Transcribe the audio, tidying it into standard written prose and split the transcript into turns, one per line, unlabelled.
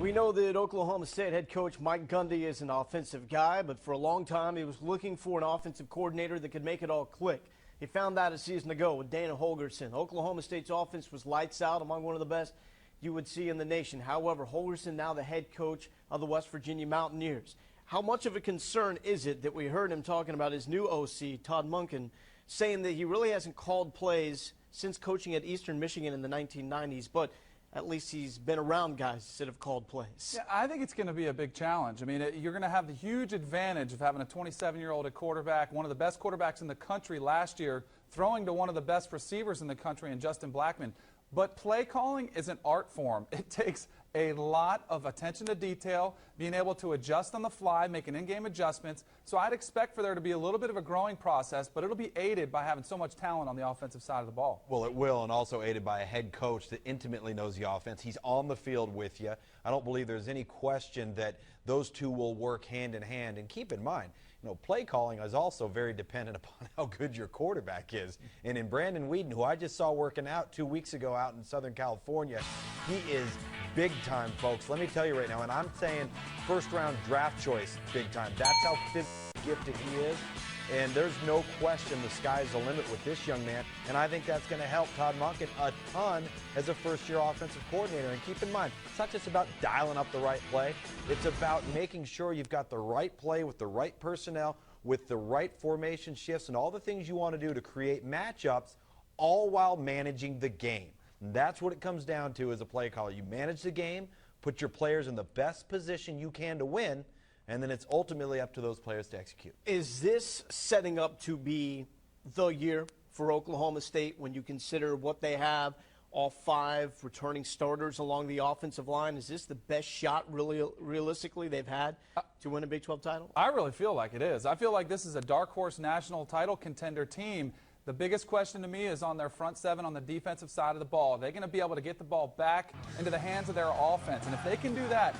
We know that Oklahoma State head coach Mike Gundy is an offensive guy, but for a long time he was looking for an offensive coordinator that could make it all click. He found that a season ago with Dana Holgorsen. Oklahoma State's offense was lights out, among one of the best you would see in the nation. However, Holgorsen now the head coach of the West Virginia Mountaineers. How much of a concern is it that we heard him talking about his new OC, Todd Monken, saying that he really hasn't called plays since coaching at Eastern Michigan in the 1990s, but at least he's been around guys that have called plays.
Yeah, I think it's going to be a big challenge. I mean, you're going to have the huge advantage of having a 27-year-old at quarterback, one of the best quarterbacks in the country last year, throwing to one of the best receivers in the country in Justin Blackman. But play calling is an art form. It takes a lot of attention to detail, being able to adjust on the fly, making in-game adjustments. So I'd expect for there to be a little bit of a growing process, but it'll be aided by having so much talent on the offensive side of the ball.
Well, it will, and also aided by a head coach that intimately knows the offense. He's on the field with you. I don't believe there's any question that those two will work hand in hand. And keep in mind, play calling is also very dependent upon how good your quarterback is. And in Brandon Weeden, who I just saw working out 2 weeks ago out in Southern California, he is big time, folks. Let me tell you right now, and I'm saying first-round draft choice big time. That's how gifted he is. And there's no question the sky's the limit with this young man. And I think that's going to help Todd Monken a ton as a first-year offensive coordinator. And keep in mind, it's not just about dialing up the right play. It's about making sure you've got the right play with the right personnel, with the right formation shifts, and all the things you want to do to create matchups, all while managing the game. And that's what it comes down to as a play caller. You manage the game, put your players in the best position you can to win, and then it's ultimately up to those players to execute.
Is this setting up to be the year for Oklahoma State when you consider what they have, all 5 returning starters along the offensive line? Is this the best shot really realistically they've had to win a Big 12 title?
I really feel like it is. I feel like this is a dark horse national title contender team. The biggest question to me is on their front 7 on the defensive side of the ball. Are they going to be able to get the ball back into the hands of their offense? And if they can do that,